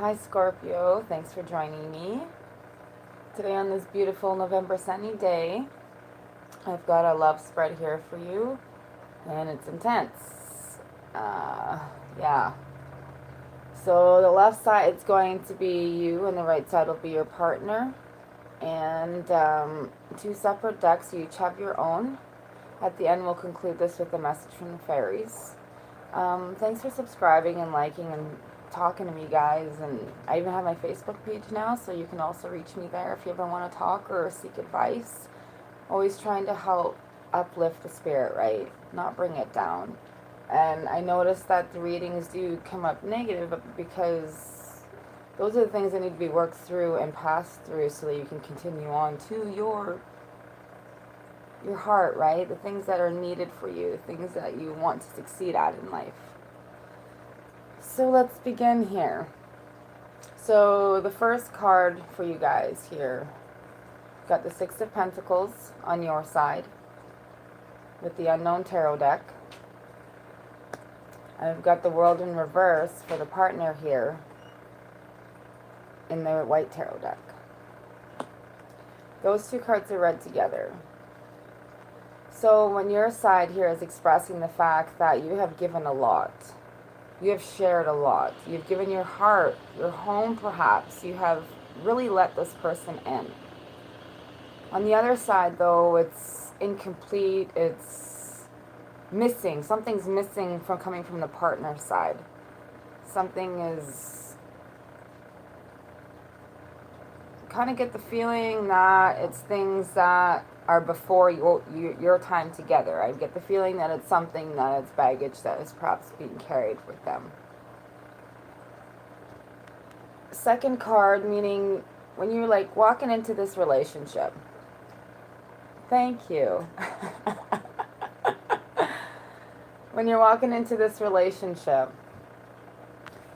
Hi Scorpio, thanks for joining me. Today on this beautiful November sunny day, I've got a love spread here for you, and it's intense. Yeah. So the left side is going to be you, and the right side will be your partner. And two separate decks, you each have your own. At the end, we'll conclude this with a message from the fairies. Thanks for subscribing and liking and talking to me, guys. And I even have my Facebook page now, so you can also reach me there if you ever want to talk or seek advice. Always trying to help uplift the spirit, right? Not bring it down. And I noticed that the readings do come up negative because those are the things that need to be worked through and passed through so that you can continue on to your heart, right? The things that are needed for you, the things that you want to succeed at in life. So let's begin here. So the first card for you guys here, got the Six of Pentacles on your side with the Unknown Tarot deck. I've got the World in reverse for the partner here in the White Tarot deck. Those two cards are read together. So when your side here is expressing the fact that you have given a lot, you have shared a lot, you've given your heart, your home perhaps, you have really let this person in. On the other side though, it's incomplete, it's missing, something's missing from coming from the partner side. Something is, kind of get the feeling that it's things that are before your time together. I get the feeling that it's something that it's baggage that is perhaps being carried with them. Second card, meaning when you're like walking into this relationship. Thank you. When you're walking into this relationship,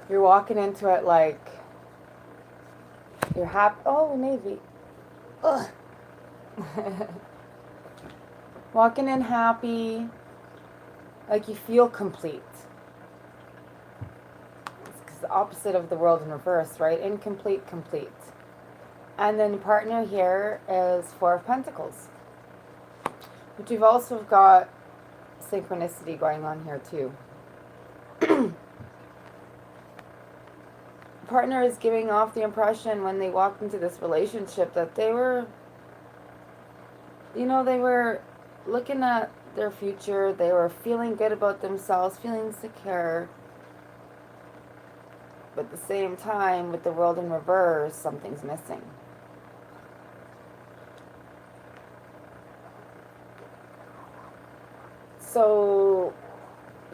you're walking into it like you're happy. Oh, Navy. Ugh. Walking in happy, like you feel complete. It's the opposite of the World in reverse, right? Incomplete, complete. And then partner here is Four of Pentacles. But you've also got synchronicity going on here too. Partner is giving off the impression when they walked into this relationship that they were, they were looking at their future, they were feeling good about themselves, feeling secure. But at the same time, with the World in reverse, something's missing. So,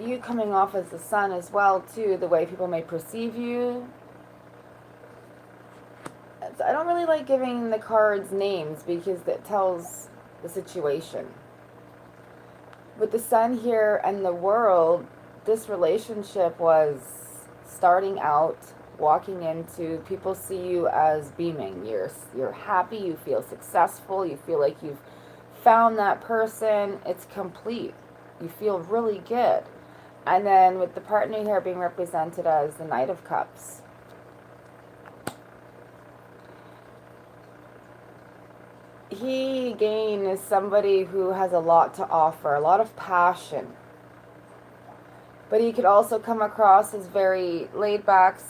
you coming off as the sun as well, too, the way people may perceive you. I don't really like giving the cards names because it tells the situation. With the sun here and the world, this relationship was starting out, walking into, people see you as beaming. You're happy, you feel successful, you feel like you've found that person, it's complete. You feel really good. And then with the partner here being represented as the Knight of Cups, he, again, is somebody who has a lot to offer, a lot of passion. But he could also come across as very laid back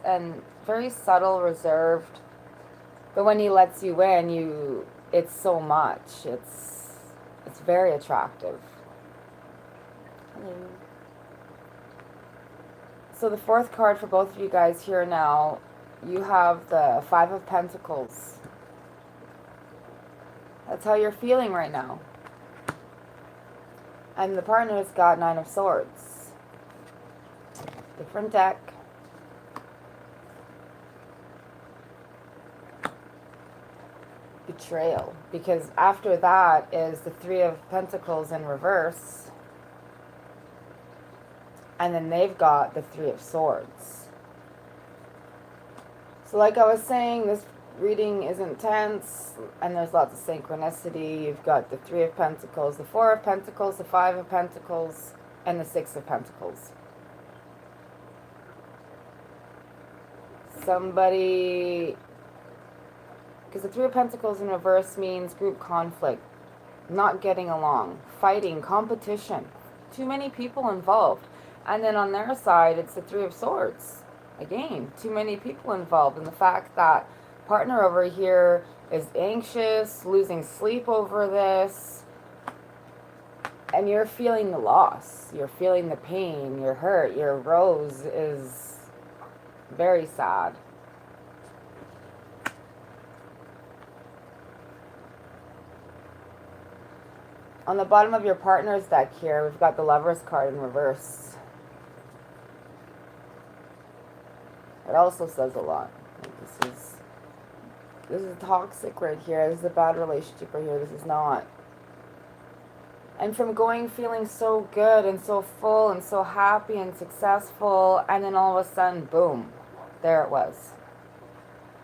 and very subtle, reserved. But when he lets you in, it's so much. It's very attractive. Hello. So the fourth card for both of you guys here now, you have the Five of Pentacles. That's how you're feeling right now. And the partner's got Nine of Swords. Different deck. Betrayal. Because after that is the Three of Pentacles in reverse. And then they've got the Three of Swords. So like I was saying, this reading is intense, and there's lots of synchronicity. You've got the Three of Pentacles, the Four of Pentacles, the Five of Pentacles, and the Six of Pentacles. Somebody, because the Three of Pentacles in reverse means group conflict, not getting along, fighting, competition, too many people involved. And then on their side, it's the Three of Swords. Again, too many people involved. And the fact that partner over here is anxious, losing sleep over this, and you're feeling the loss. You're feeling the pain. You're hurt. Your rose is very sad. On the bottom of your partner's deck here, we've got the Lover's card in reverse. It also says a lot. This is toxic right here. This is a bad relationship right here. This is not. And from feeling so good and so full and so happy and successful, and then all of a sudden, boom, there it was.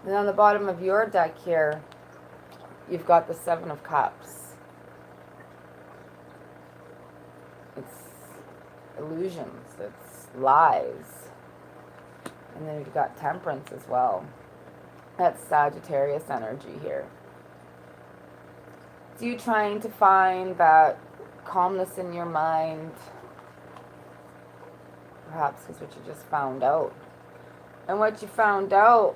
And on the bottom of your deck here, you've got the Seven of Cups. It's illusions, it's lies. And then you've got Temperance as well. That's Sagittarius energy here. It's you trying to find that calmness in your mind. Perhaps because what you just found out. And what you found out,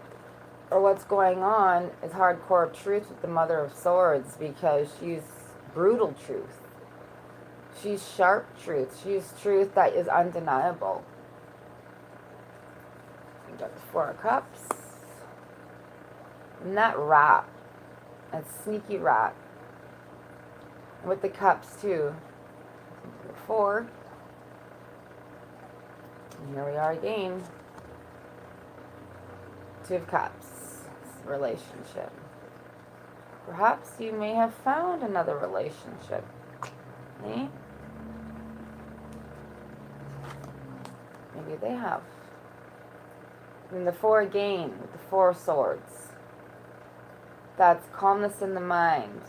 or what's going on, is hardcore truth with the Mother of Swords, because she's brutal truth. She's sharp truth. She's truth that is undeniable. You got the Four of Cups. And that rat, that sneaky rat. And with the cups too. 4. And here we are again. 2 of Cups. Relationship. Perhaps you may have found another relationship. Eh? Maybe they have. And the 4 again, with the 4 of Swords. That's calmness in the mind.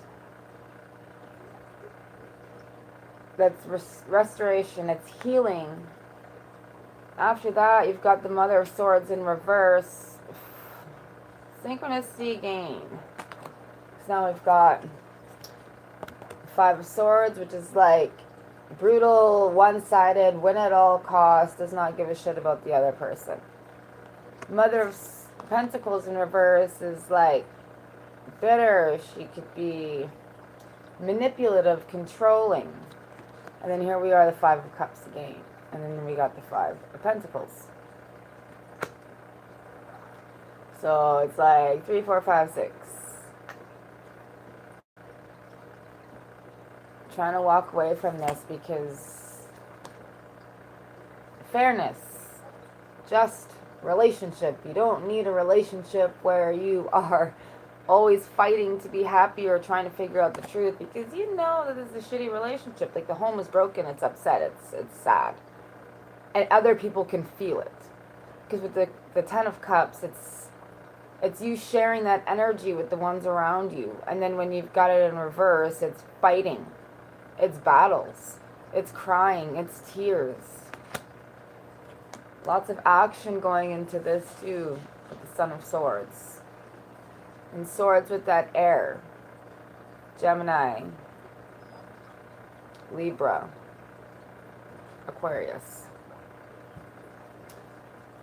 That's restoration. It's healing. After that, you've got the Mother of Swords in reverse. Synchronicity again. So now we've got 5 of Swords, which is like brutal, one-sided, win at all costs, does not give a shit about the other person. Mother of Pentacles in reverse is like bitter. She could be manipulative, controlling. And then here we are, the 5 of Cups again. And then we got the 5 of Pentacles. So it's like 3, 4, 5, 6. Trying to walk away from this because fairness, just relationship. You don't need a relationship where you are always fighting to be happy or trying to figure out the truth, because you know that this is a shitty relationship. Like, the home is broken, it's upset, it's sad. And other people can feel it. Because with the 10 of Cups, it's you sharing that energy with the ones around you. And then when you've got it in reverse, it's fighting. It's battles. It's crying. It's tears. Lots of action going into this too, with the Son of Swords. And Swords with that air. Gemini. Libra. Aquarius.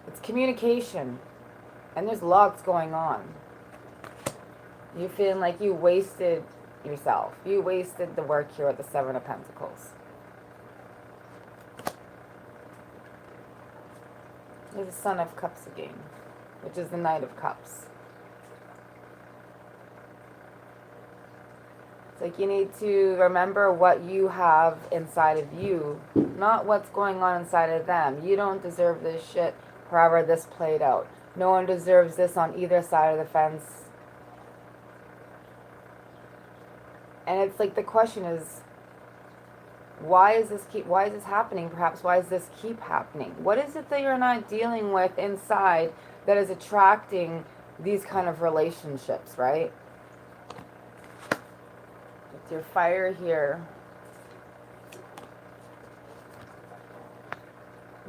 It's communication. And there's lots going on. You're feeling like you wasted yourself. You wasted the work here with the 7 of Pentacles. There's the Son of Cups again, which is the Knight of Cups. It's like you need to remember what you have inside of you, not what's going on inside of them. You don't deserve this shit however this played out. No one deserves this on either side of the fence. And it's like the question is, why is this happening? Perhaps why does this keep happening? What is it that you're not dealing with inside that is attracting these kind of relationships, right? With your fire here.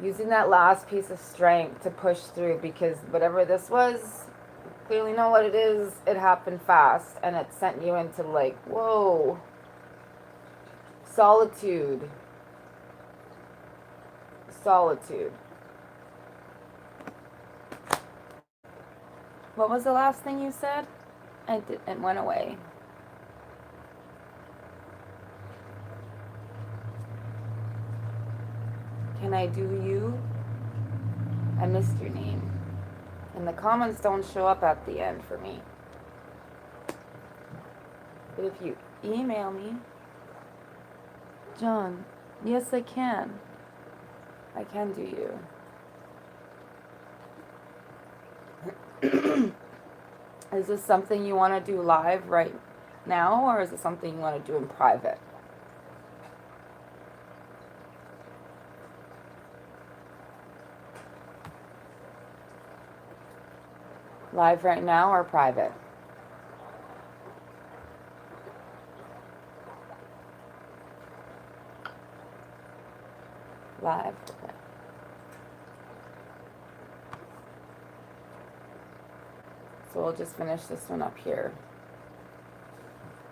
Using that last piece of strength to push through, because whatever this was, clearly know what it is, it happened fast and it sent you into like, whoa, solitude. Solitude. What was the last thing you said? It went away. Can I do you? I missed your name. And the comments don't show up at the end for me. But if you email me, John, yes I can. I can do you. Is this something you want to do live right now, or is it something you want to do in private? Live right now or private? Live. Okay. So we'll just finish this one up here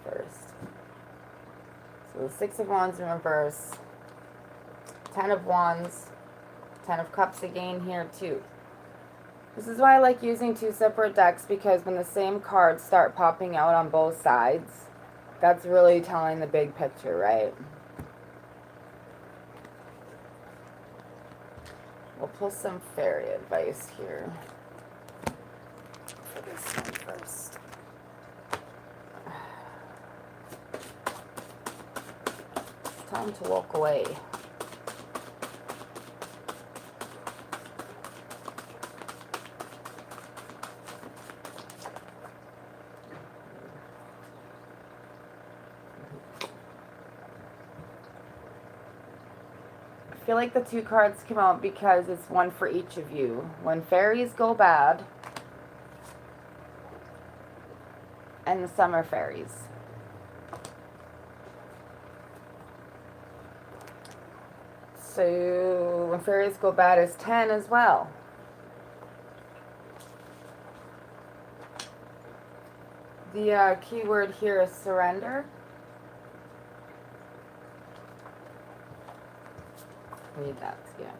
first. So the Six of Wands in reverse, 10 of Wands, 10 of Cups again here too. This is why I like using two separate decks, because when the same cards start popping out on both sides, that's really telling the big picture, right? We'll pull some fairy advice here for this one first. It's time to walk away. I feel like the two cards come out because it's one for each of you. When fairies go bad, and the summer fairies. So when fairies go bad is 10 as well. The key word here is surrender. Read that, yeah.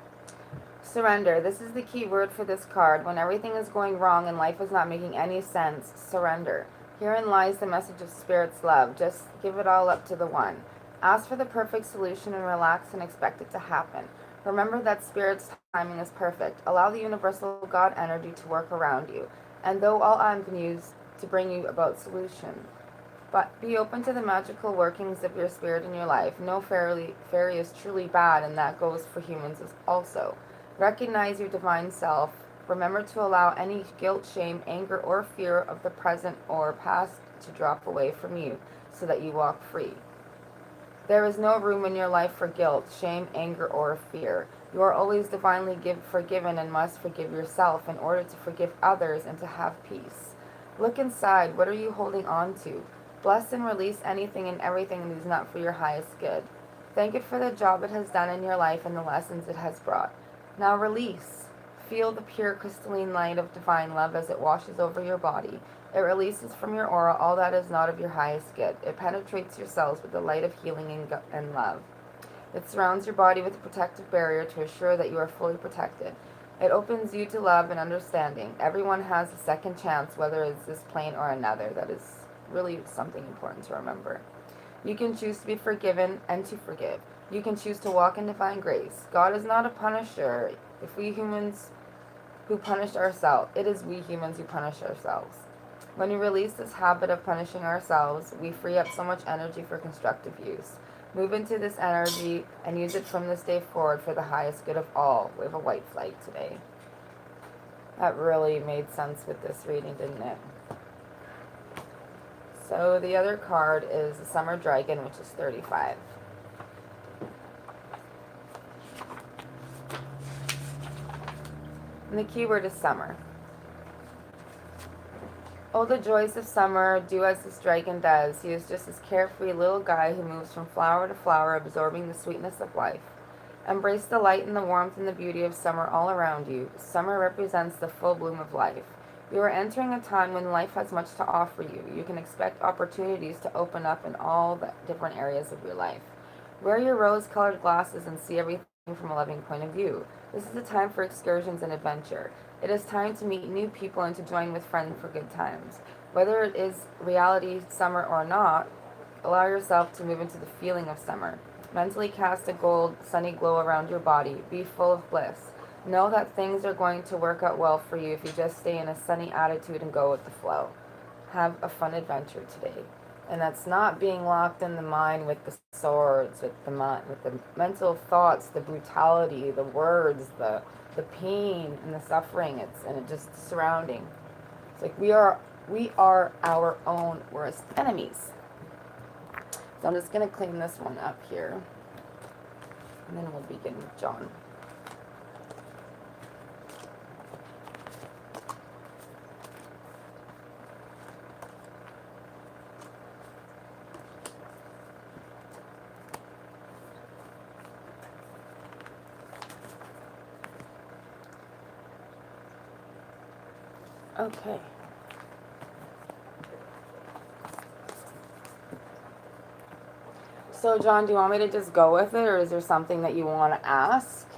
Surrender. This is the key word for this card. When everything is going wrong and life is not making any sense, surrender. Herein lies the message of Spirit's love. Just give it all up to the One. Ask for the perfect solution and relax and expect it to happen. Remember that Spirit's timing is perfect. Allow the universal God energy to work around you. And though all avenues to bring you about solution. But be open to the magical workings of your spirit in your life. No fairy is truly bad, and that goes for humans also. Recognize your divine self. Remember to allow any guilt, shame, anger, or fear of the present or past to drop away from you so that you walk free. There is no room in your life for guilt, shame, anger, or fear. You are always divinely forgiven and must forgive yourself in order to forgive others and to have peace. Look inside. What are you holding on to? Bless and release anything and everything that is not for your highest good. Thank it for the job it has done in your life and the lessons it has brought. Now release. Feel the pure crystalline light of divine love as it washes over your body. It releases from your aura all that is not of your highest good. It penetrates your cells with the light of healing and love. It surrounds your body with a protective barrier to assure that you are fully protected. It opens you to love and understanding. Everyone has a second chance, whether it's this plane or another. That is really something important to remember. You can choose to be forgiven and to forgive. You can choose to walk in divine grace. God is not a punisher. If we humans who punish ourselves, it is we humans who punish ourselves. When we release this habit of punishing ourselves, we free up so much energy for constructive use. Move into this energy and use it from this day forward for the highest good of all. We have a white flight today. That really made sense with this reading, didn't it? So the other card is the Summer Dragon, which is 35. And the keyword is summer. Oh, the joys of summer, do as this dragon does. He is just this carefree little guy who moves from flower to flower, absorbing the sweetness of life. Embrace the light and the warmth and the beauty of summer all around you. Summer represents the full bloom of life. You are entering a time when life has much to offer you. You can expect opportunities to open up in all the different areas of your life. Wear your rose-colored glasses and see everything from a loving point of view. This is a time for excursions and adventure. It is time to meet new people and to join with friends for good times. Whether it is reality summer or not, allow yourself to move into the feeling of summer. Mentally cast a gold, sunny glow around your body. Be full of bliss. Know that things are going to work out well for you if you just stay in a sunny attitude and go with the flow. Have a fun adventure today. And that's not being locked in the mind with the swords, with the mental thoughts, the brutality, the words, the pain and the suffering. It just surrounding. It's like we are our own worst enemies. So I'm just going to clean this one up here. And then we'll begin with John. Okay. So, John, do you want me to just go with it, or is there something that you want to ask?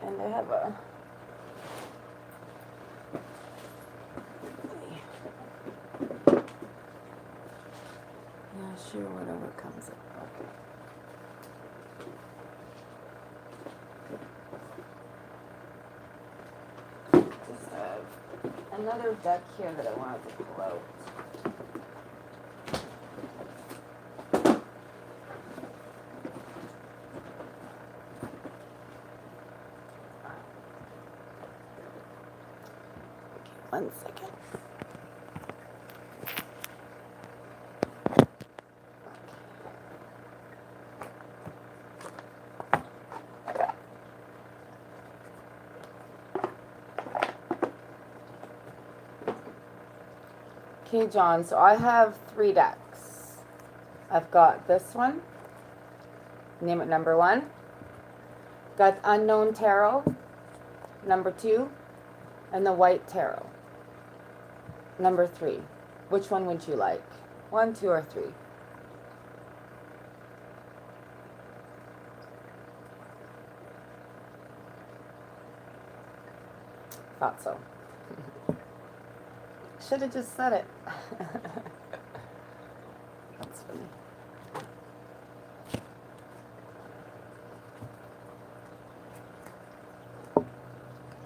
And I have a... Yeah, sure, whatever comes up. Okay. Just have another deck here that I wanted to pull out. Okay, 1 second. Okay, John, so I have 3 decks. I've got this one, name it number 1. Got Unknown Tarot, number 2, and the White Tarot, number 3. Which one would you like? 1, 2, or 3? Thought so. Should have just said it. That's funny.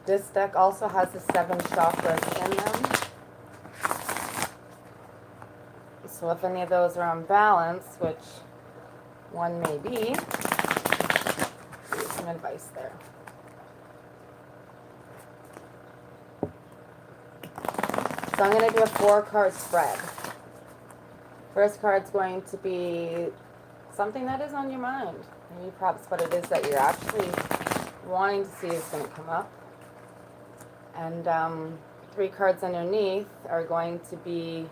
This deck also has the 7 chakras in them. So if any of those are unbalanced, which one may be, here's some advice there. So I'm going to do a 4-card spread. First card's going to be something that is on your mind. Maybe perhaps what it is that you're actually wanting to see is going to come up. And 3 cards underneath are going to be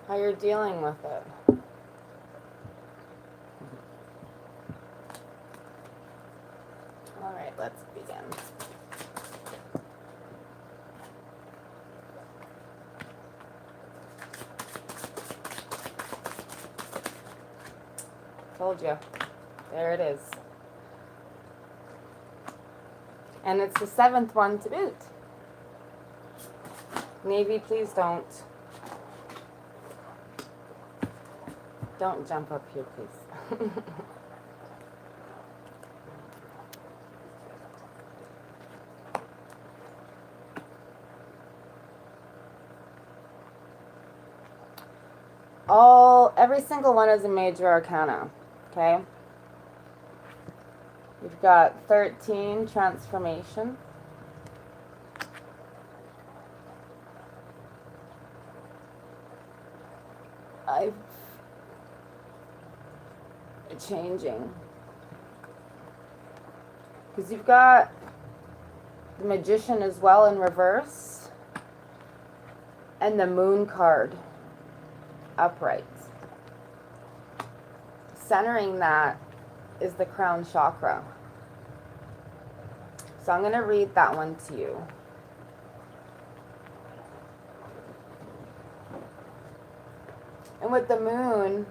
how you're dealing with it. All right, let's begin. Told you. There it is. And it's the 7th one to boot. Navy, please don't jump up here, please. Every single one is a major arcana. Okay? You've got 13, transformation. Changing. Because you've got the Magician as well in reverse. And the Moon card. upright. Centering that is the crown chakra. So I'm going to read that one to you. And with the moon,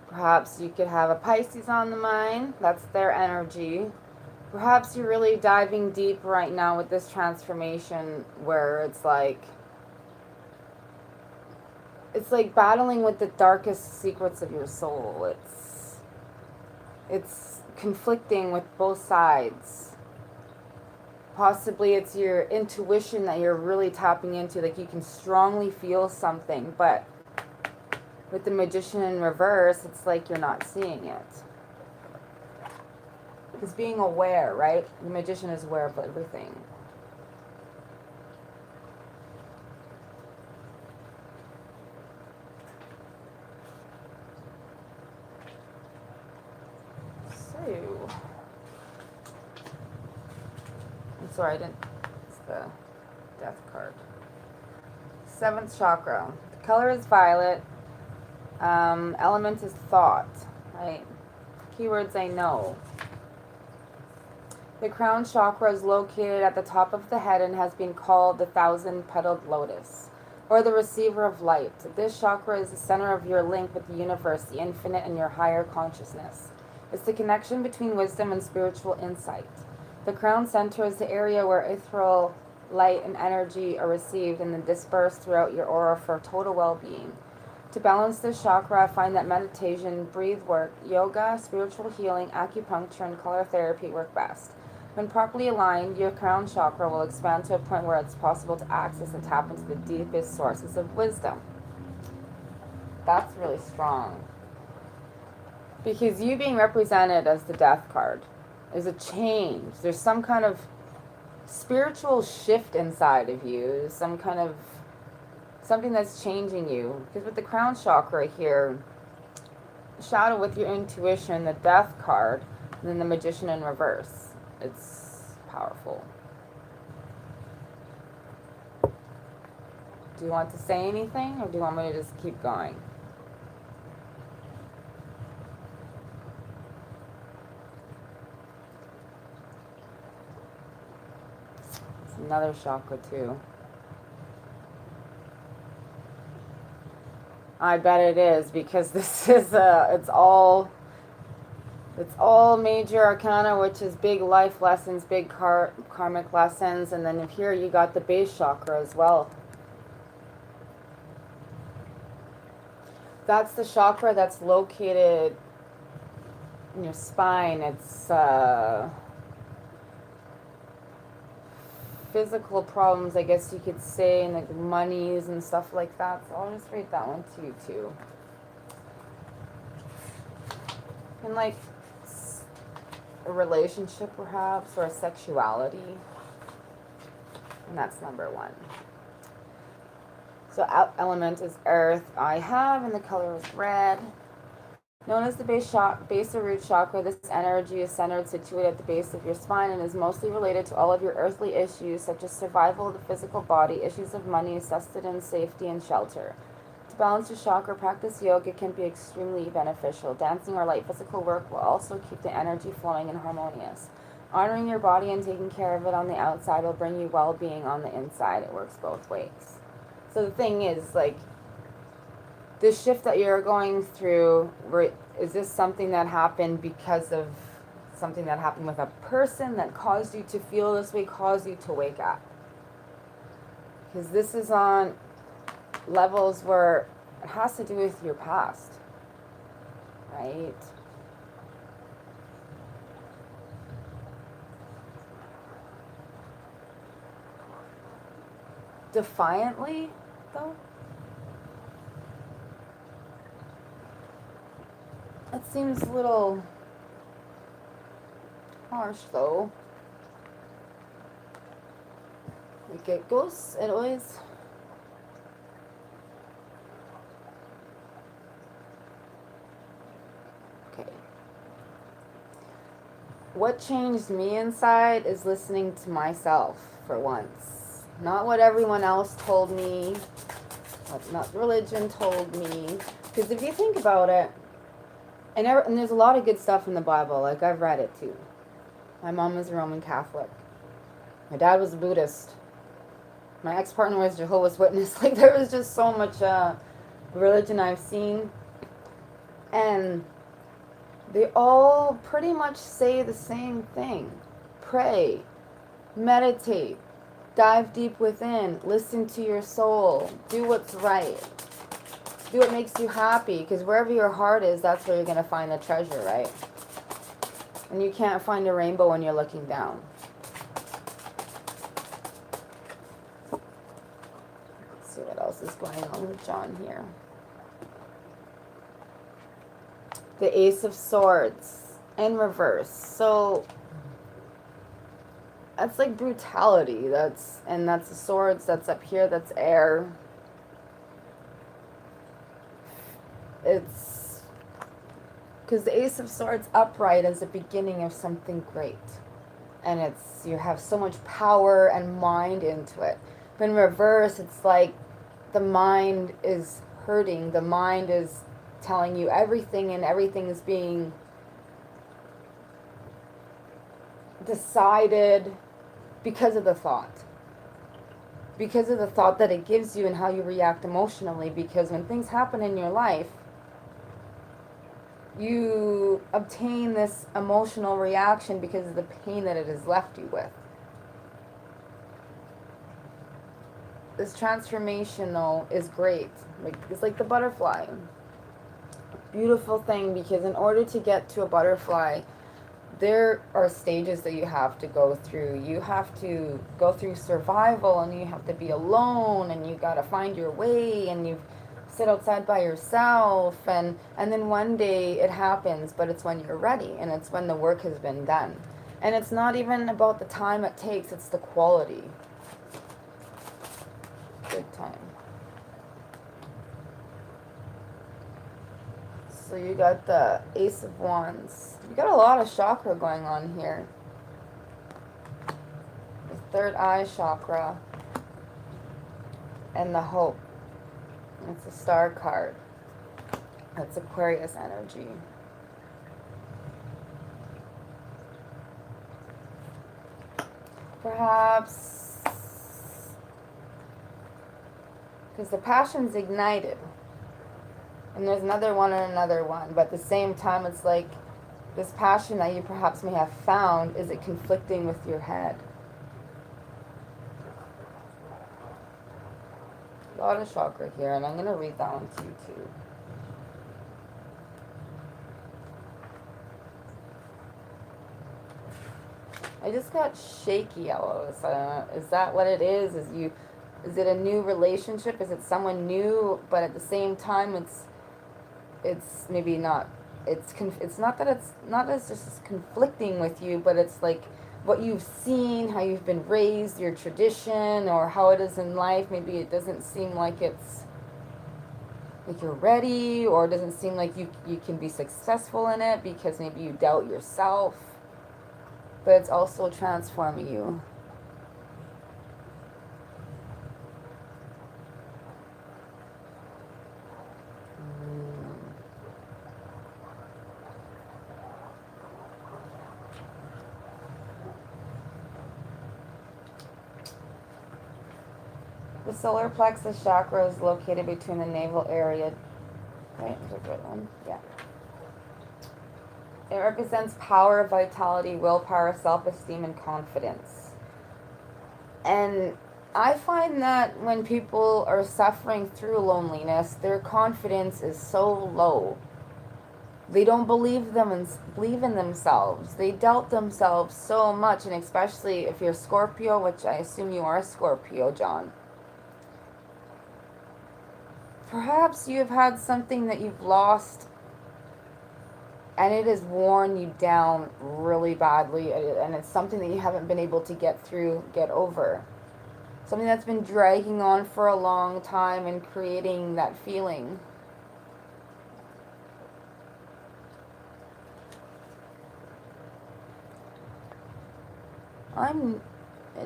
perhaps you could have a Pisces on the mind. That's their energy. Perhaps you're really diving deep right now with this transformation where it's like battling with the darkest secrets of your soul. It's conflicting with both sides. Possibly it's your intuition that you're really tapping into, like you can strongly feel something, but with the Magician in reverse, it's like you're not seeing it. Because being aware, right? The Magician is aware of everything. So, I'm sorry, I didn't. It's the Death card. 7th chakra. The color is violet. Element is thought, right? Keywords I know. The crown chakra is located at the top of the head and has been called the 1,000-petaled lotus, or the receiver of light. This chakra is the center of your link with the universe, the infinite, and your higher consciousness. It's the connection between wisdom and spiritual insight. The crown center is the area where ethereal light and energy are received and then dispersed throughout your aura for total well-being. To balance this chakra, I find that meditation, breath work, yoga, spiritual healing, acupuncture, and color therapy work best. When properly aligned, your crown chakra will expand to a point where it's possible to access and tap into the deepest sources of wisdom. That's really strong. Because you being represented as the Death card is a change. There's some kind of spiritual shift inside of you, something that's changing you. Because with the crown chakra here, shadow with your intuition, the Death card, and then the Magician in reverse. It's powerful. Do you want to say anything, or do you want me to just keep going? It's another chakra too. I bet it is, because this is it's all major arcana, which is big life lessons, big karmic lessons, and then here you got the base chakra as well. That's the chakra that's located in your spine. It's physical problems, I guess you could say, and like monies and stuff like that. So I'll just read that one to you too. And like a relationship perhaps, or a sexuality. And that's number 1. So element is earth. I have, and the color is red. Known as the base or root chakra, this energy is centered, situated at the base of your spine, and is mostly related to all of your earthly issues, such as survival of the physical body, issues of money, sustenance, safety, and shelter. To balance your chakra, practice yoga can be extremely beneficial. Dancing or light physical work will also keep the energy flowing and harmonious. Honoring your body and taking care of it on the outside will bring you well-being on the inside. It works both ways. So the thing is, like, this shift that you're going through, is this something that happened because of something that happened with a person that caused you to feel this way, caused you to wake up? Because this is on levels where it has to do with your past, right? Defiantly, though? It seems a little harsh, though. Like it goes, it always... Okay. What changed me inside is listening to myself for once. Not what everyone else told me, not religion told me. Because if you think about it, and there's a lot of good stuff in the Bible, like I've read it too. My mom was a Roman Catholic. My dad was a Buddhist. My ex-partner was Jehovah's Witness. Like there was just so much religion I've seen. And they all pretty much say the same thing. Pray, meditate, dive deep within, listen to your soul, do what's right, do what makes you happy, because wherever your heart is, that's where you're going to find the treasure, right? And you can't find a rainbow when you're looking down. Let's see what else is going on with John here. The Ace of Swords in reverse. So that's like brutality. That's the swords. That's up here. That's air. It's because the Ace of Swords upright is the beginning of something great, and it's you have so much power and mind into it. But in reverse, it's like the mind is hurting. The mind is telling you everything, and everything is being decided because of the thought. Because of the thought that it gives you and how you react emotionally. Because when things happen in your life, you obtain this emotional reaction because of the pain that it has left you with. This transformation, though, is great. It's like the butterfly. Beautiful thing, because in order to get to a butterfly, there are stages that you have to go through. You have to go through survival, and you have to be alone, and you got to find your way, and you sit outside by yourself, and then one day it happens, but it's when you're ready, and it's when the work has been done. And it's not even about the time it takes, it's the quality. Good time. So you got the Ace of Wands. You got a lot of chakra going on here. The third eye chakra. And the hope. It's a star card. That's Aquarius energy. Perhaps because the passion's ignited. And there's another one and another one. But at the same time, it's like this passion that you perhaps may have found, is it conflicting with your head? A lot of chakra here, and I'm going to read that one to you too. I just got shaky yellows. Is that what it is? Is it a new relationship? Is it someone new? But at the same time, it's maybe not. It's not that it's not as just conflicting with you, but it's like what you've seen, how you've been raised, your tradition, or how it is in life. Maybe it doesn't seem like it's like you're ready, or it doesn't seem like you can be successful in it because maybe you doubt yourself. But it's also transforming you. The solar plexus chakra is located between the navel area. Right, there's a good one. Yeah. It represents power, vitality, willpower, self-esteem, and confidence. And I find that when people are suffering through loneliness, their confidence is so low. They don't believe in themselves. They doubt themselves so much, and especially if you're Scorpio, which I assume you are Scorpio, John. Perhaps you have had something that you've lost, and it has worn you down really badly, and it's something that you haven't been able to get over. Something that's been dragging on for a long time and creating that feeling.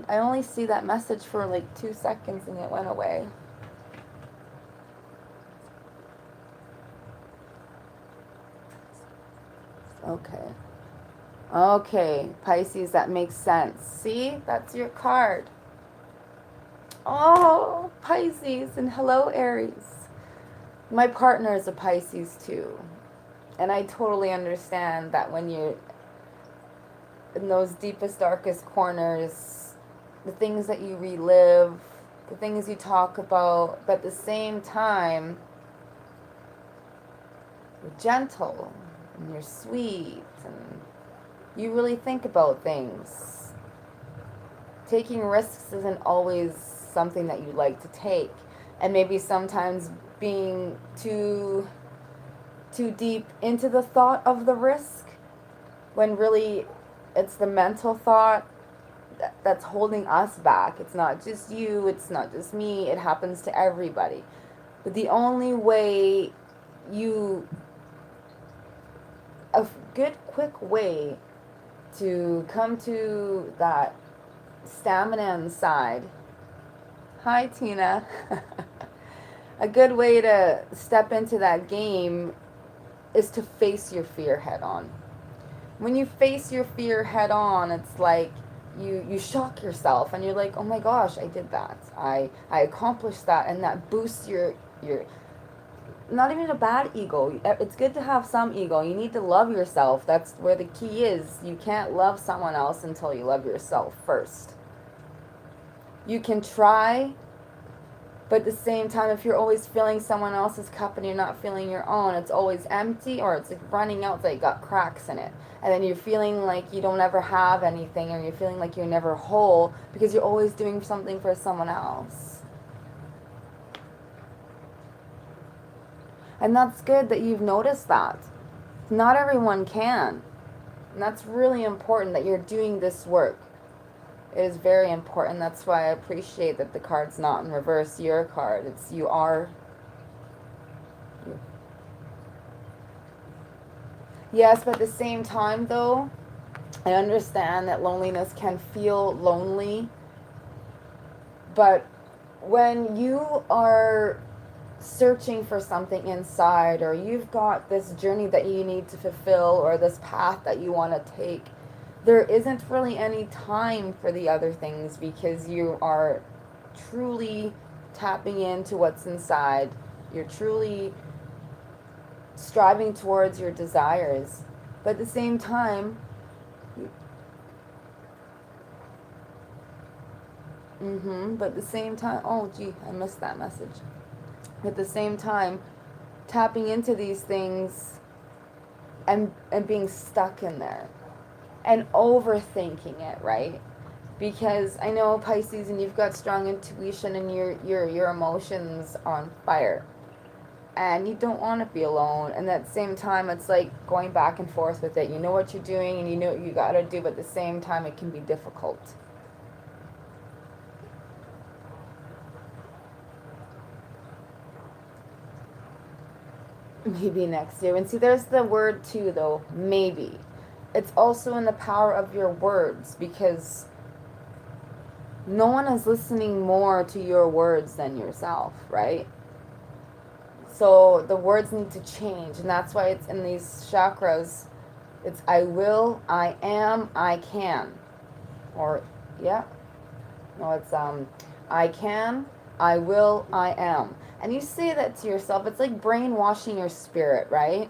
I only see that message for like 2 seconds and it went away. Okay. Okay, Pisces, that makes sense. See? That's your card. Oh, Pisces, and hello, Aries. My partner is a Pisces too. And I totally understand that when you're in those deepest, darkest corners, the things that you relive, the things you talk about, but at the same time, you're gentle and you're sweet and you really think about things. Taking risks isn't always something that you like to take. And maybe sometimes being too deep into the thought of the risk when really it's the mental thought that's holding us back. It's not just you, it's not just me, it happens to everybody. But the only way a good quick way to come to that stamina inside. Hi, Tina. A good way to step into that game is to face your fear head on. When you face your fear head on, it's like you shock yourself and you're like, oh my gosh, I did that. I accomplished that, and that boosts your not even a bad ego. It's good to have some ego. You need to love yourself. That's where the key is. You can't love someone else until you love yourself first. You can try, but at the same time, if you're always filling someone else's cup and you're not filling your own, it's always empty, or it's like running out, it's like got cracks in it. And then you're feeling like you don't ever have anything, or you're feeling like you're never whole because you're always doing something for someone else. And that's good that you've noticed that. Not everyone can. And that's really important that you're doing this work. It is very important. That's why I appreciate that the card's not in reverse, your card. It's you are. Yes, but at the same time, though, I understand that loneliness can feel lonely. But when you are searching for something inside, or you've got this journey that you need to fulfill, or this path that you want to take, there isn't really any time for the other things because you are truly tapping into what's inside. You're truly striving towards your desires. But at the same time, but at the same time, oh gee, I missed that message. At the same time, tapping into these things and being stuck in there and overthinking it, right? Because I know Pisces, and you've got strong intuition and your emotions on fire, and you don't want to be alone. And at the same time, it's like going back and forth with it. You know what you're doing and you know what you got to do, but at the same time, it can be difficult. Maybe next year. And see, there's the word too, though, maybe. It's also in the power of your words, because no one is listening more to your words than yourself, right? So the words need to change, and that's why it's in these chakras. It's I will, I am, I can. Or, yeah. No, it's I can, I will, I am. And you say that to yourself. It's like brainwashing your spirit, right?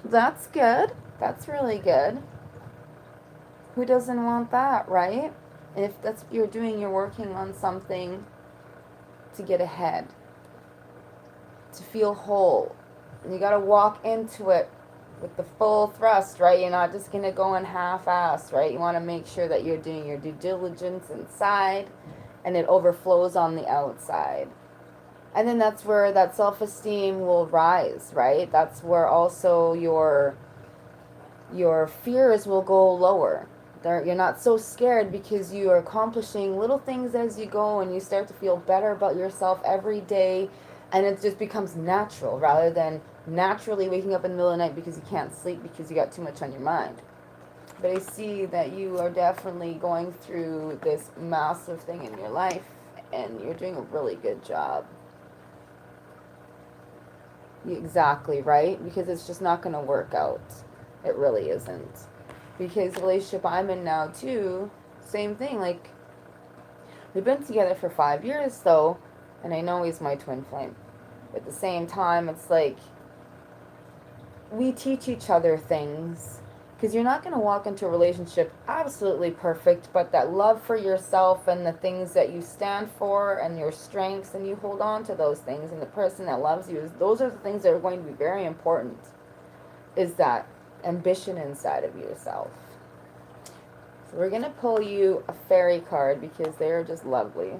That's good. That's really good. Who doesn't want that, right? And if that's what you're doing, you're working on something to get ahead, to feel whole. And you got to walk into it with the full thrust, right? You're not just going to go in half-ass, right? You want to make sure that you're doing your due diligence inside and it overflows on the outside. And then that's where that self-esteem will rise, right? That's where also your fears will go lower. You're not so scared because you are accomplishing little things as you go, and you start to feel better about yourself every day, and it just becomes natural rather than naturally waking up in the middle of the night because you can't sleep because you got too much on your mind. But I see that you are definitely going through this massive thing in your life, and you're doing a really good job. Exactly, right? Because it's just not going to work out. It really isn't. Because the relationship I'm in now, too, same thing. Like, we've been together for 5 years, though, and I know he's my twin flame. At the same time, it's like, we teach each other things. Because you're not going to walk into a relationship absolutely perfect, but that love for yourself and the things that you stand for and your strengths, and you hold on to those things, and the person that loves you, those are the things that are going to be very important, is that ambition inside of yourself. So we're going to pull you a fairy card because they are just lovely.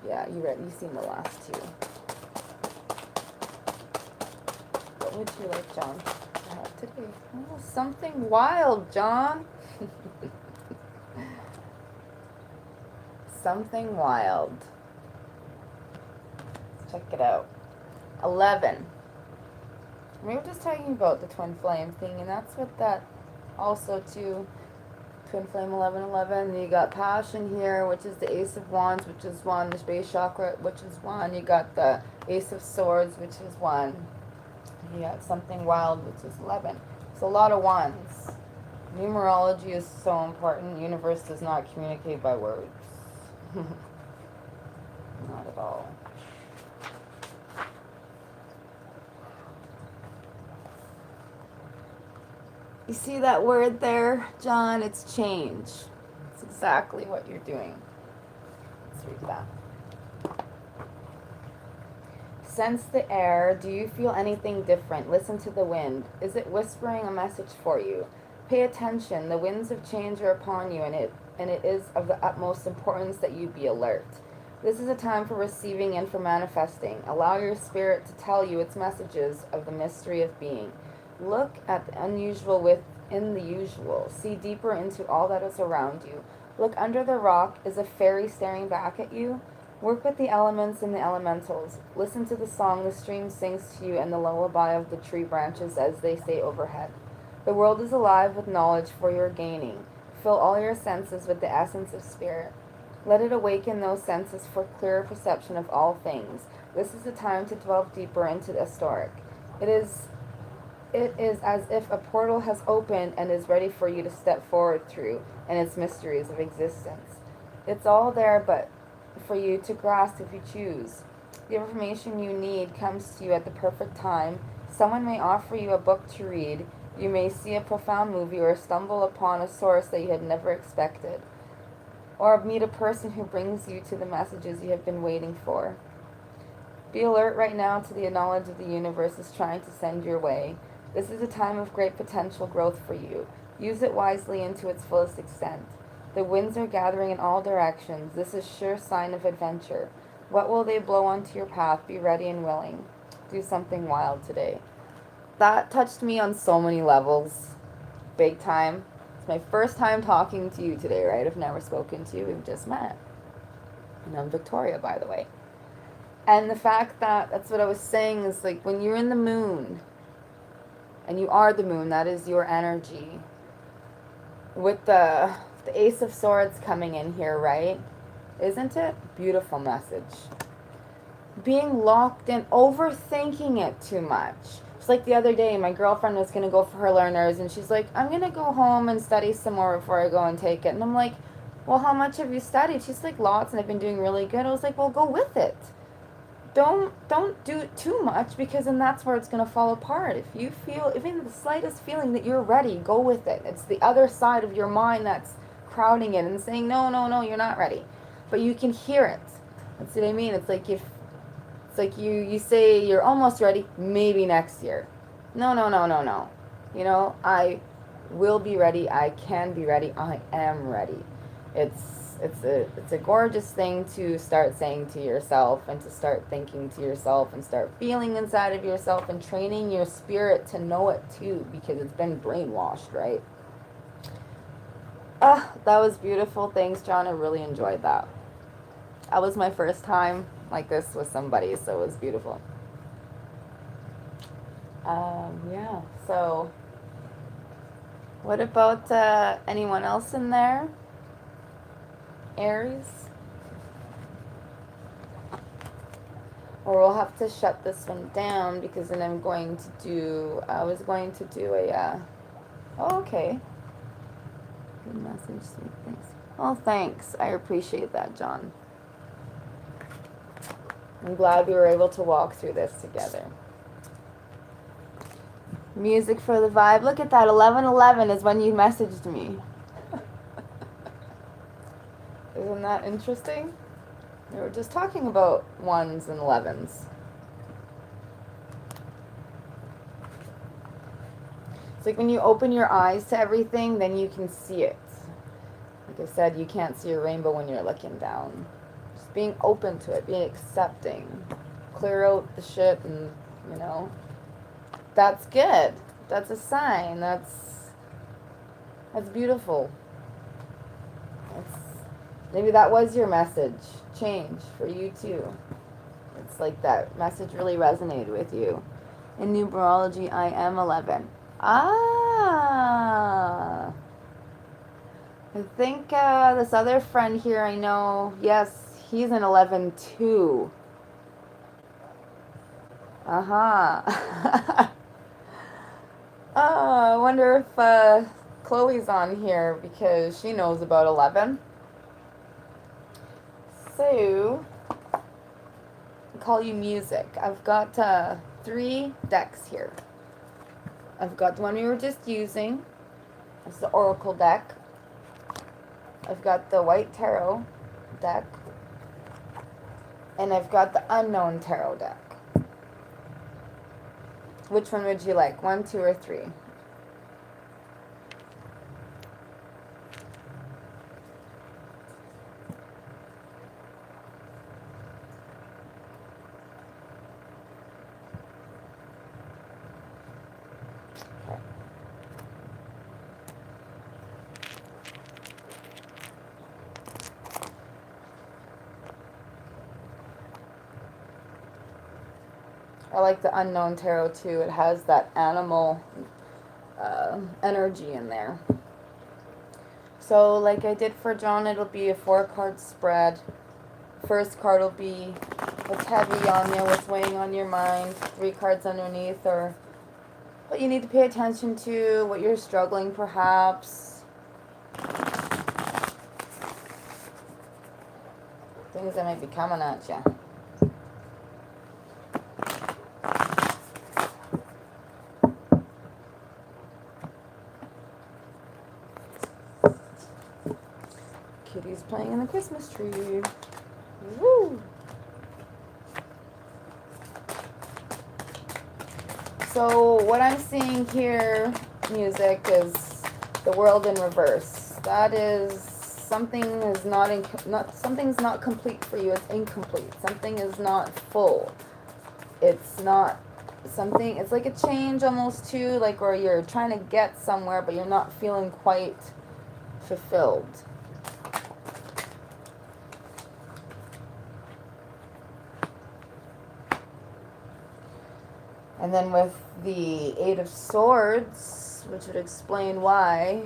Yeah, you've seen the last two. What would you like, John, to have today? Oh, something wild, John. Something wild. Let's check it out. 11. We were just talking about the twin flame thing, and that's what that also too. Twin flame 1111. And you got passion here, which is the Ace of Wands, which is 1. The base chakra, which is 1. You got the Ace of Swords, which is 1. You got something wild, which is 11. It's a lot of ones. Numerology is so important. The universe does not communicate by words. Not at all. You see that word there, John? It's change. It's exactly what you're doing. Let's read that. Sense the air. Do you feel anything different? Listen to the wind. Is it whispering a message for you? Pay attention. The winds of change are upon you, and it is of the utmost importance that you be alert. This is a time for receiving and for manifesting. Allow your spirit to tell you its messages of the mystery of being. Look at the unusual within the usual. See deeper into all that is around you. Look under the rock. Is a fairy staring back at you? Work with the elements and the elementals. Listen to the song the stream sings to you and the lullaby of the tree branches as they say overhead. The world is alive with knowledge for your gaining. Fill all your senses with the essence of spirit. Let it awaken those senses for clearer perception of all things. This is the time to delve deeper into the historic. It is as if a portal has opened and is ready for you to step forward through and its mysteries of existence. It's all there but for you to grasp if you choose. The information you need comes to you at the perfect time. Someone may offer you a book to read. You may see a profound movie or stumble upon a source that you had never expected. Or meet a person who brings you to the messages you have been waiting for. Be alert right now to the knowledge of the universe is trying to send your way. This is a time of great potential growth for you. Use it wisely and to its fullest extent. The winds are gathering in all directions. This is sure sign of adventure. What will they blow onto your path? Be ready and willing. Do something wild today. That touched me on so many levels. Big time. It's my first time talking to you today, right? I've never spoken to you. We've just met. And I'm Victoria, by the way. And the fact that, that's what I was saying, is like when you're in the moon, and you are the moon, that is your energy. With the Ace of Swords coming in here, right? Isn't it? Beautiful message. Being locked in, overthinking it too much. It's like the other day, my girlfriend was going to go for her learners, and she's like, I'm going to go home and study some more before I go and take it. And I'm like, well, how much have you studied? She's like, lots, and I've been doing really good. I was like, well, go with it. Don't do too much, because then that's where it's going to fall apart. If you feel, even the slightest feeling that you're ready, go with it. It's the other side of your mind that's crowding it and saying, no, you're not ready. But you can hear it. That's what I mean. It's like you say you're almost ready, maybe next year. No. You know, I will be ready. I can be ready. I am ready. It's a gorgeous thing to start saying to yourself, and to start thinking to yourself, and start feeling inside of yourself, and training your spirit to know it too, because it's been brainwashed, right? That was beautiful. Thanks, John. I really enjoyed that. That was my first time like this with somebody, so it was beautiful. Yeah, so what about anyone else in there? Aries? Or we'll have to shut this one down because then I'm going to do, I was going to do a, oh, okay. Good message, sweet, thanks. Oh, thanks. I appreciate that, John. I'm glad we were able to walk through this together. Music for the vibe. Look at that. 11:11 is when you messaged me. Isn't that interesting? We were just talking about 1s and 11s. It's like when you open your eyes to everything, then you can see it. Like I said, you can't see a rainbow when you're looking down. Just being open to it, being accepting. Clear out the shit and, you know, that's good. That's a sign. That's beautiful. Maybe that was your message. Change for you too. It's like that message really resonated with you. In numerology, I am 11. Ah. I think this other friend here I know, yes, he's an 11 too. Uh-huh. I wonder if Chloe's on here because she knows about 11. So, I'll call you music. I've got 3 decks here. I've got the one we were just using. It's the Oracle deck. I've got the White Tarot deck. And I've got the Unknown Tarot deck. Which one would you like? 1, 2, or 3? I like the Unknown Tarot too. It has that animal energy in there. So like I did for John, it'll be a 4-card spread. First card will be what's heavy on you, what's weighing on your mind. 3 cards underneath or what you need to pay attention to, what you're struggling perhaps. Things that might be coming at you. Kitty's playing in the Christmas tree. Woo! So what I'm seeing here, music, is the world in reverse. That is something is something's not complete for you. It's incomplete. Something is not full. It's not something. It's like a change almost too, like where you're trying to get somewhere, but you're not feeling quite fulfilled. And then with the 8 of Swords, which would explain why,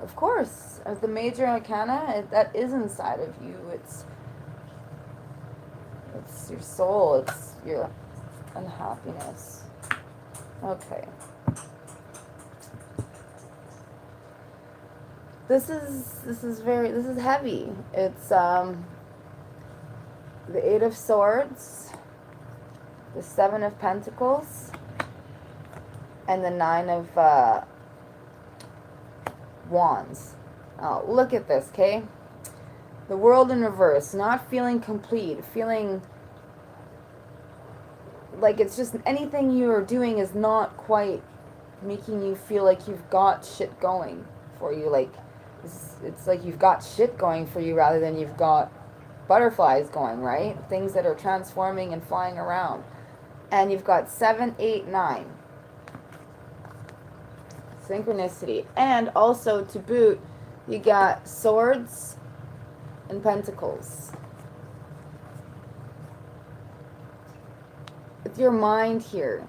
of course, as the major arcana, that is inside of you. It's your soul. It's your unhappiness. Okay. This is heavy. It's the 8 of Swords, the 7 of Pentacles, and the 9 of Wands. Oh, look at this, okay? The world in reverse, not feeling complete, feeling like it's just anything you are doing is not quite making you feel like you've got shit going for you. Like, it's like you've got shit going for you rather than you've got butterflies going, right? Things that are transforming and flying around. And you've got 7, 8, 9. Synchronicity. And also, to boot, you got Swords and Pentacles. with your mind here,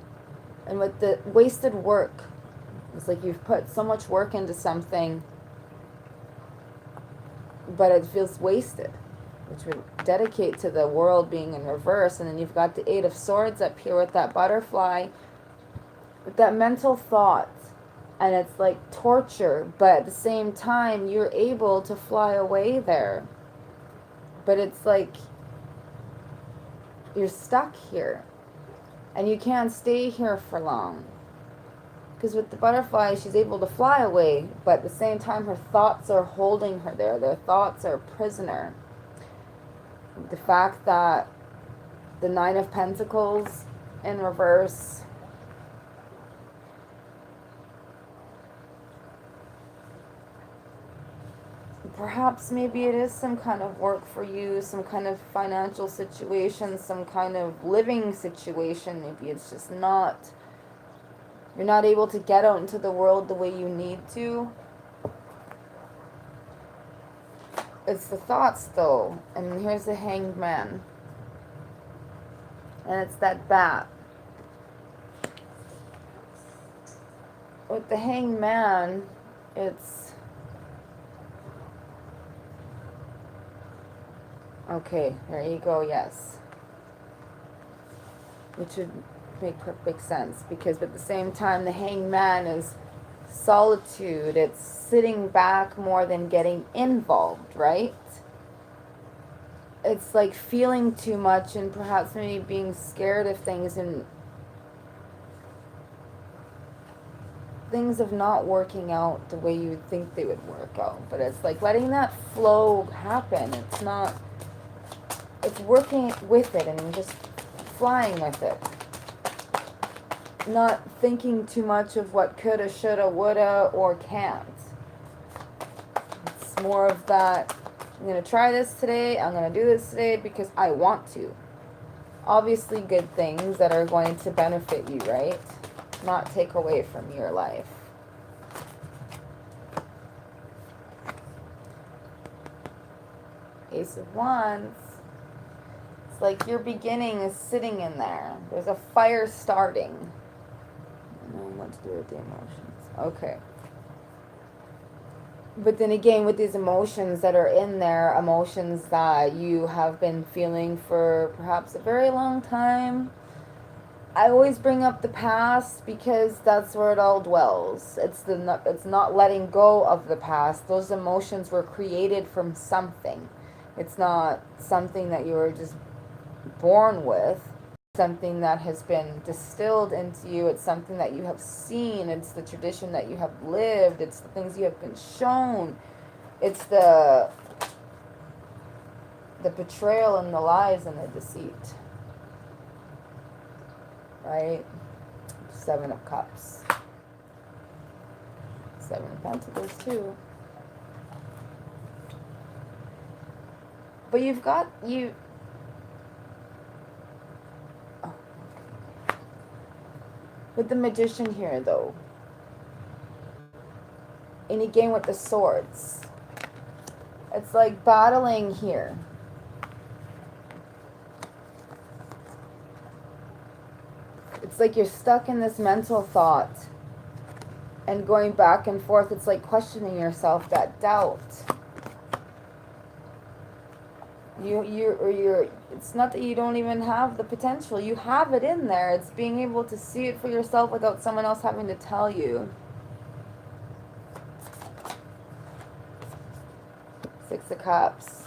and with the wasted work. It's like you've put so much work into something, but it feels wasted, which would dedicate to the world being in reverse. And then you've got the Eight of Swords up here with that butterfly, with that mental thought. And it's like torture, but at the same time, you're able to fly away there. But it's like you're stuck here. And you can't stay here for long. Because with the butterfly, she's able to fly away, but at the same time, her thoughts are holding her there. Their thoughts are a prisoner. The fact that the Nine of Pentacles in reverse, perhaps maybe it is some kind of work for you, some kind of financial situation, some kind of living situation. Maybe it's just not, you're not able to get out into the world the way you need to. It's the thoughts though. And here's the Hanged Man. And it's that bat. With the Hanged Man, it's... Okay, there you go, yes. Which would make perfect sense, because at the same time, the Hanged Man is solitude. It's sitting back more than getting involved, right? It's like feeling too much and perhaps maybe being scared of things and things of not working out the way you would think they would work out. But it's like letting that flow happen. It's not, it's working with it and just flying with it. Not thinking too much of what coulda, shoulda, woulda, or can't. It's more of that, I'm going to try this today, I'm going to do this today because I want to. Obviously good things that are going to benefit you, right? Not take away from your life. Ace of Wands. It's like your beginning is sitting in there. There's a fire starting. What to do with the emotions. Okay. But then again, with these emotions that are in there, emotions that you have been feeling for perhaps a very long time. I always bring up the past because that's where it all dwells. It's not letting go of the past. Those emotions were created from something. It's not something that you were just born with. Something that has been distilled into you. It's something that you have seen. It's the tradition that you have lived. It's the things you have been shown. It's the betrayal and the lies and the deceit. Right? Seven of Cups. Seven of Pentacles too. But you've got, with the Magician here, though. And again with the swords. It's like battling here. It's like you're stuck in this mental thought. And going back and forth, it's like questioning yourself, that doubt. It's not that you don't even have the potential. You have it in there. It's being able to see it for yourself without someone else having to tell you. Six of Cups.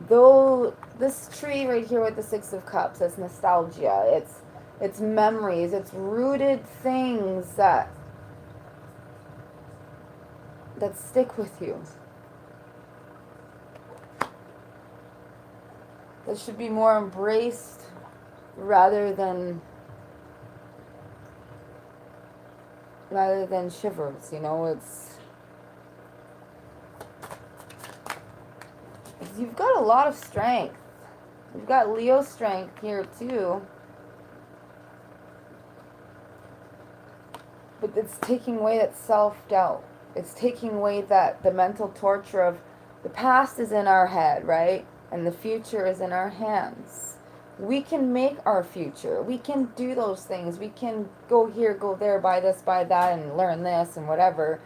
Though this tree right here with the Six of Cups, it's nostalgia. It's memories. It's rooted things that stick with you. That should be more embraced rather than shivers, you know. You've got a lot of strength. You've got Leo strength here too. But it's taking away that self-doubt. It's taking away the mental torture of the past is in our head, right? And the future is in our hands. We can make our future. We can do those things. We can go here, go there, buy this, buy that, and learn this and whatever.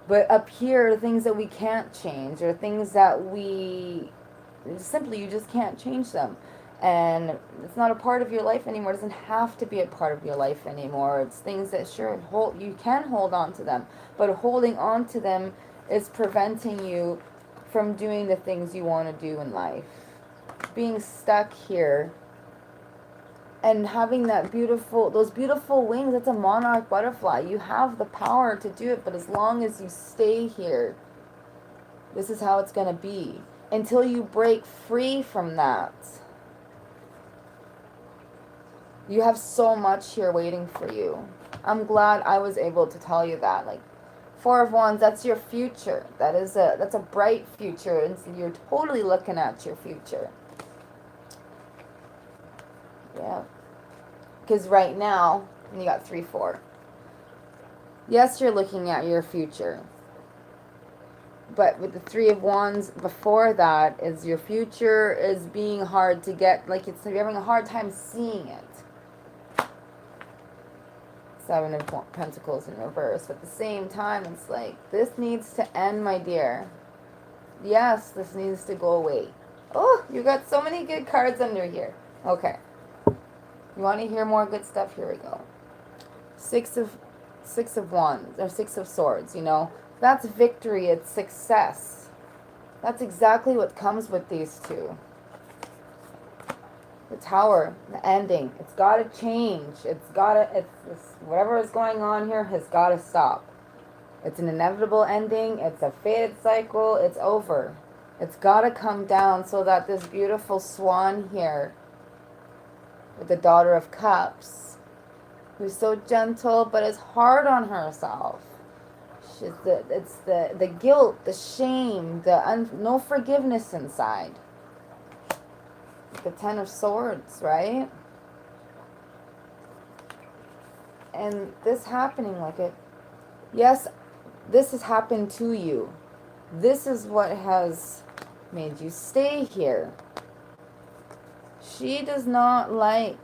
But up here, the things that we can't change, or things that we simply, you just can't change them. And it's not a part of your life anymore. It doesn't have to be a part of your life anymore. It's things that sure, you can hold on to them, but holding on to them is preventing you from doing the things you want to do in life. Being stuck here and having those beautiful wings, that's a monarch butterfly. You have the power to do it, but as long as you stay here, this is how it's going to be. Until you break free from that. You have so much here waiting for you. I'm glad I was able to tell you that. Like, Four of Wands, that's your future. That's a bright future, and you're totally looking at your future. Yeah. Because right now, you got 3, 4. Yes, you're looking at your future. But with the 3 of Wands before that, is your future is being hard to get, like you're having a hard time seeing it. 7 of Pentacles in reverse. But at the same time, it's like, this needs to end, my dear. Yes, this needs to go away. Oh, you got so many good cards under here. Okay. You want to hear more good stuff? Here we go. 6 of Wands, or 6 of Swords, you know. That's victory. It's success. That's exactly what comes with these two. The Tower, the ending. It's got to change. Whatever is going on here has got to stop. It's an inevitable ending. It's a fated cycle. It's over. It's got to come down so that this beautiful swan here, with the Daughter of Cups, who's so gentle but is hard on herself. It's the guilt, the shame, no forgiveness inside. The 10 of Swords, right? And this happening yes, this has happened to you. This is what has made you stay here. She does not like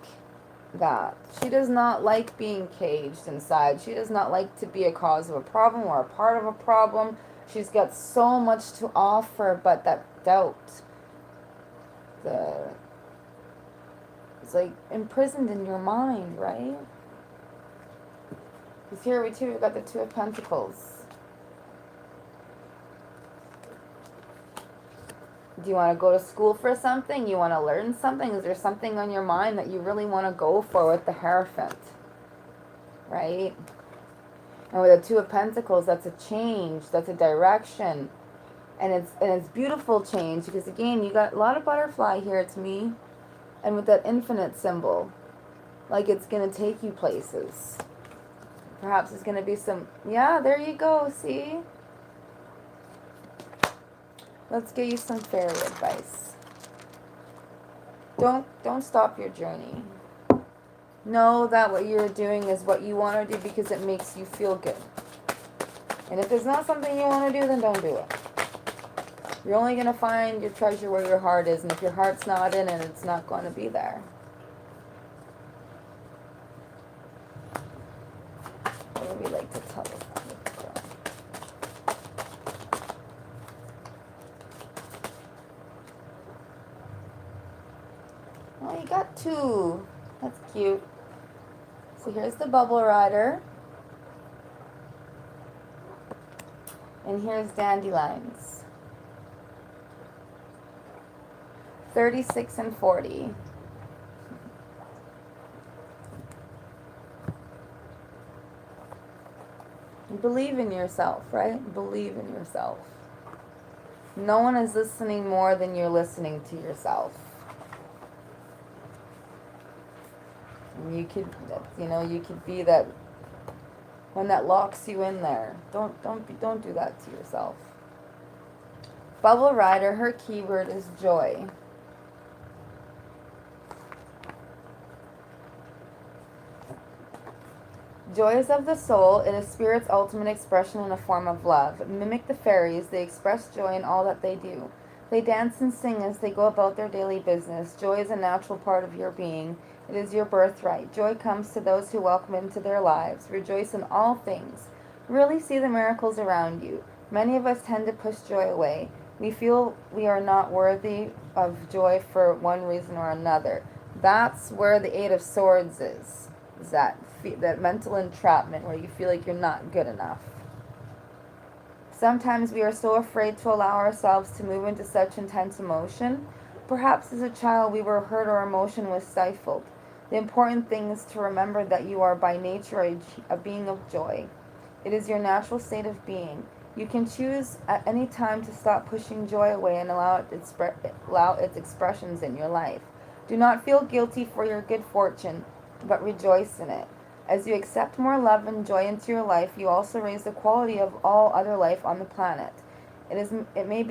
that. She does not like being caged inside. She does not like to be a cause of a problem or a part of a problem. She's got so much to offer, but that doubt, it's like imprisoned in your mind, right? Because here we've got the 2 of Pentacles. Do you want to go to school for something? You want to learn something? Is there something on your mind that you really want to go for with the Hierophant? Right? And with the 2 of Pentacles, that's a change. That's a direction. And it's beautiful change because, again, you got a lot of butterfly here to me. And with that infinite symbol, like it's going to take you places. Perhaps it's going to be some, yeah, there you go, see? Let's give you some fairy advice. Don't stop your journey. Know that what you're doing is what you want to do because it makes you feel good. And if it's not something you want to do, then don't do it. You're only going to find your treasure where your heart is, and if your heart's not in it, it's not going to be there. What do we like to tell us? Oh, you got 2. That's cute. So here's the Bubble Rider. And here's Dandelions. 36 and 40. Believe in yourself, right? Believe in yourself. No one is listening more than you're listening to yourself. And you could be that one that locks you in there. Don't do that to yourself. Bubble Rider, her keyword is joy. Joy is of the soul. It is spirit's ultimate expression in a form of love. Mimic the fairies. They express joy in all that they do. They dance and sing as they go about their daily business. Joy is a natural part of your being. It is your birthright. Joy comes to those who welcome it into their lives. Rejoice in all things. Really see the miracles around you. Many of us tend to push joy away. We feel we are not worthy of joy for one reason or another. That's where the Eight of Swords is that mental entrapment where you feel like you're not good enough. Sometimes we are so afraid to allow ourselves to move into such intense emotion. Perhaps as a child we were hurt or emotion was stifled. The important thing is to remember that you are by nature a being of joy. It is your natural state of being. You can choose at any time to stop pushing joy away and allow its expressions in your life. Do not feel guilty for your good fortune, but rejoice in it. As you accept more love and joy into your life, you also raise the quality of all other life on the planet. It may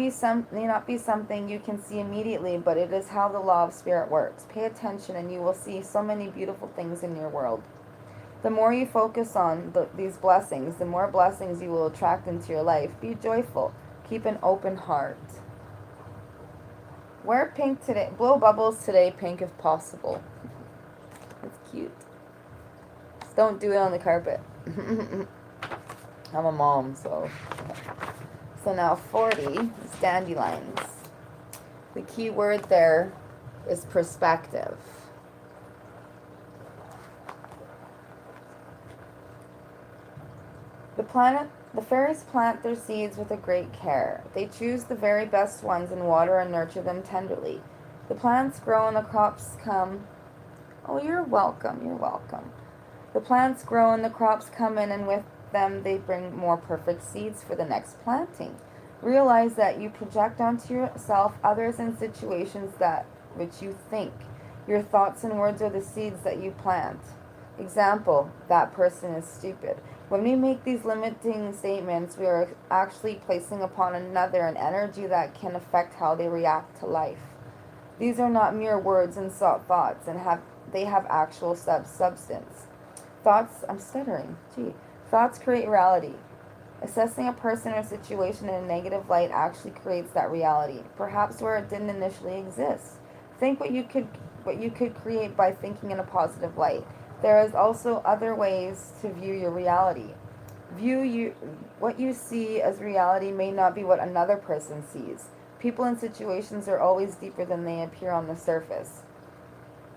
not be something you can see immediately, but it is how the law of spirit works. Pay attention and you will see so many beautiful things in your world. The more you focus on these blessings, the more blessings you will attract into your life. Be joyful. Keep an open heart. Wear pink today. Blow bubbles today, pink if possible. It's cute. Just don't do it on the carpet. I'm a mom, so. So now 40 is dandelions. The key word there is perspective. The fairies plant their seeds with a great care. They choose the very best ones and water and nurture them tenderly. The plants grow and the crops come. Oh, you're welcome. You're welcome. The plants grow and the crops come in, and with them they bring more perfect seeds for the next planting. Realize that you project onto yourself others and situations that which you think. Your thoughts and words are the seeds that you plant. Example, that person is stupid. When we make these limiting statements, we are actually placing upon another an energy that can affect how they react to life. These are not mere words and thoughts, and they have actual substance. Thoughts create reality. Assessing a person or situation in a negative light actually creates that reality, perhaps where it didn't initially exist. Think what you could create by thinking in a positive light. There is also other ways to view your reality. What you see as reality may not be what another person sees. People and situations are always deeper than they appear on the surface.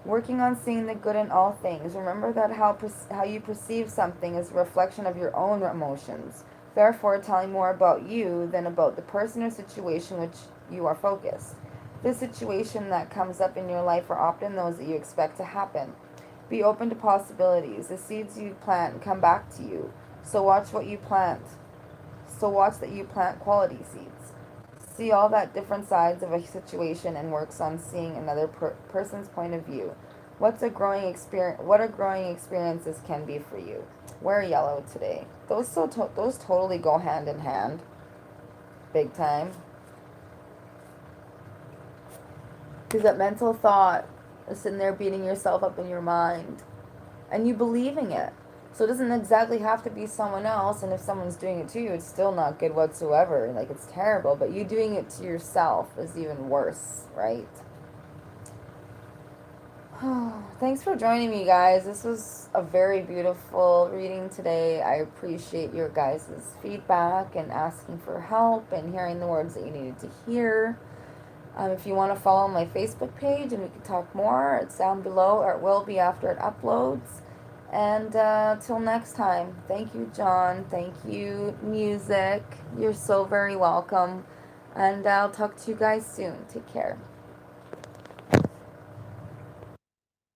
Working on seeing the good in all things. Remember that how you perceive something is a reflection of your own emotions. Therefore, telling more about you than about the person or situation which you are focused. The situation that comes up in your life are often those that you expect to happen. Be open to possibilities. The seeds you plant come back to you. So watch that you plant quality seeds. See all that different sides of a situation and works on seeing another person's point of view. What a growing experiences can be for you. Wear yellow today. Those totally go hand in hand. Big time. Because that mental thought is sitting there beating yourself up in your mind. And you believing it. So it doesn't exactly have to be someone else. And if someone's doing it to you, it's still not good whatsoever. Like, it's terrible. But you doing it to yourself is even worse, right? Thanks for joining me, guys. This was a very beautiful reading today. I appreciate your guys' feedback and asking for help and hearing the words that you needed to hear. If you want to follow my Facebook page and we can talk more, it's down below, or it will be after it uploads. And till next time, thank you, John. Thank you, music. You're so very welcome. And I'll talk to you guys soon. Take care.